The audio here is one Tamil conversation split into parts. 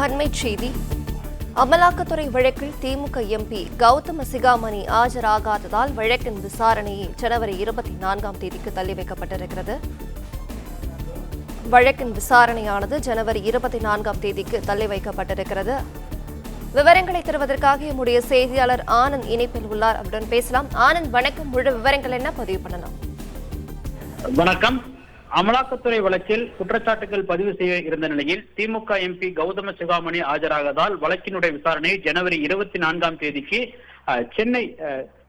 அண்மைச் செய்தி. அமலாக்கத்துறை வழக்கில் திமுக எம்பி கௌதம சிகாமணி ஆஜராகாததால் வழக்கின் விசாரணையை ஜனவரி 24ஆம் தேதிக்கு தள்ளி வைக்கப்பட்டிருக்கிறது. வழக்கின் விசாரணையானது ஜனவரி 24ஆம் தேதிக்கு தள்ளி வைக்கப்பட்டிருக்கிறது. விவரங்களை தருவதற்காக நம்முடைய செய்தியாளர் ஆனந்த் இணைப்பில் உள்ளார். அவருடன் பேசலாம். ஆனந்த், வணக்கம். முழு விவரங்கள் என்ன பதிவு பண்ணலாம்? வணக்கம். அமலாக்கத்துறை வழக்கில் குற்றச்சாட்டுகள் பதிவு செய்ய இருந்த நிலையில் திமுக எம்பி கௌதம சிகாமணி ஆஜராகதால் வழக்கினுடைய விசாரணை ஜனவரி 24ஆம் தேதிக்கு சென்னை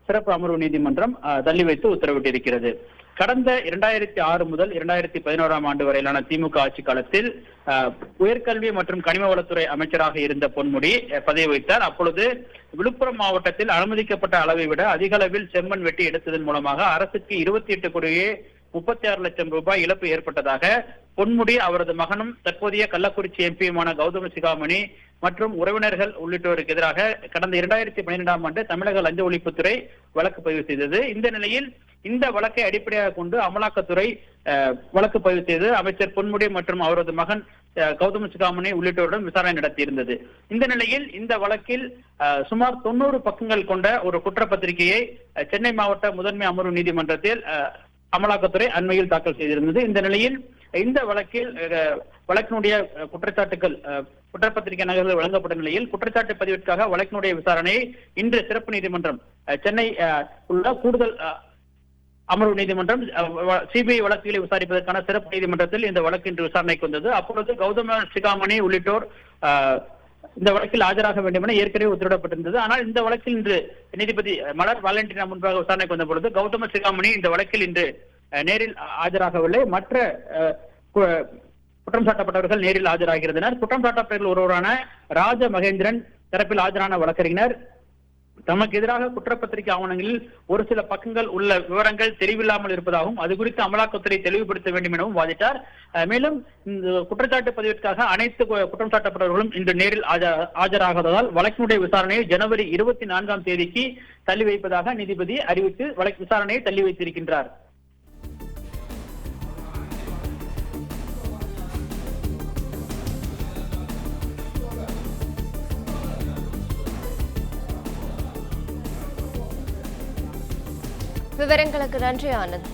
சிறப்பு அமர்வு நீதிமன்றம் தள்ளி வைத்து உத்தரவிட்டிருக்கிறது. கடந்த 2006 முதல் 2011ஆம் ஆண்டு வரையிலான திமுக ஆட்சி காலத்தில் உயர்கல்வி மற்றும் கனிம வளத்துறை அமைச்சராக இருந்த பொன்முடி பதவி வகித்தார். அப்பொழுது விழுப்புரம் மாவட்டத்தில் அனுமதிக்கப்பட்ட அளவை விட அதிக அளவில் செம்மண் வெட்டி எடுத்ததன் மூலமாக அரசுக்கு 28 கோடியே 36 லட்சம் ரூபாய் இழப்பு ஏற்பட்டதாக பொன்முடி, அவரது மகனும் தற்போதைய கள்ளக்குறிச்சி எம்பியுமான கௌதம சிகாமணி மற்றும் உறவினர்கள் உள்ளிட்டோருக்கு எதிராக கடந்த 2012ஆம் ஆண்டு தமிழக லஞ்ச ஒழிப்புத்துறை வழக்கு பதிவு செய்தது. இந்த நிலையில் இந்த வழக்கை அடிப்படையாக கொண்டு அமலாக்கத்துறை வழக்கு பதிவு செய்து அமைச்சர் பொன்முடி மற்றும் அவரது மகன் கௌதம சிகாமணி உள்ளிட்டோருடன் விசாரணை நடத்தியிருந்தது. இந்த நிலையில் இந்த வழக்கில் சுமார் 90 பக்கங்கள் கொண்ட ஒரு குற்றப்பத்திரிகையை சென்னை மாவட்ட முதன்மை அமர்வு நீதிமன்றத்தில் அமலாக்கத்துறை அண்மையில் தாக்கல் செய்திருந்தது. இந்த நிலையில் இந்த வழக்கில் வழக்கினுடைய குற்றப்பத்திரிகை நகல்கள் வழங்கப்பட்ட நிலையில் குற்றச்சாட்டு பதிவிற்காக வழக்கினுடைய விசாரணையை இன்று சிறப்பு நீதிமன்றம் சென்னை உள்ள கூடுதல் அமர்வு நீதிமன்றம் சிபிஐ வழக்குகளை விசாரிப்பதற்கான சிறப்பு நீதிமன்றத்தில் இந்த வழக்கு இன்று விசாரணைக்கு வந்தது. அப்பொழுது கௌதம சிகாமணி உள்ளிட்டோர் இந்த வழக்கில் ஆஜராக வேண்டும் என ஏற்கனவே உத்தரவிடப்பட்டிருந்தது. ஆனால் இந்த வழக்கில் இன்று நீதிபதி மலர் வாலண்டினா முன்பாக விசாரணைக்கு வந்த பொழுது கௌதம சிகாமணி இந்த வழக்கில் இன்று நேரில் ஆஜராகவில்லை. மற்ற குற்றம் சாட்டப்பட்டவர்கள் நேரில் ஆஜராகியிருந்தனர். குற்றம் சாட்டப்பட்டவர்கள் ஒருவரான ராஜ மகேந்திரன் தரப்பில் ஆஜரான வழக்கறிஞர் தமக்கு எதிராக குற்றப்பத்திரிகை ஆவணங்களில் ஒரு சில பக்கங்கள் உள்ள விவரங்கள் தெளிவில்லாமல் இருப்பதாகவும் அது குறித்து அமலாக்கத்துறை தெளிவுபடுத்த வேண்டும் எனவும் வாதிட்டார். மேலும் இந்த குற்றச்சாட்டு பதிவிற்காக அனைத்து குற்றம் சாட்டப்பட்டவர்களும் இன்று நேரில் ஆஜராகாததால் வழக்கினுடைய விசாரணையை ஜனவரி 24ஆம் தேதிக்கு தள்ளி வைப்பதாக நீதிபதி அறிவித்து வழக்கு விசாரணையை தள்ளி வைத்திருக்கின்றார். விவரங்களுக்கு நன்றி ஆனந்த்.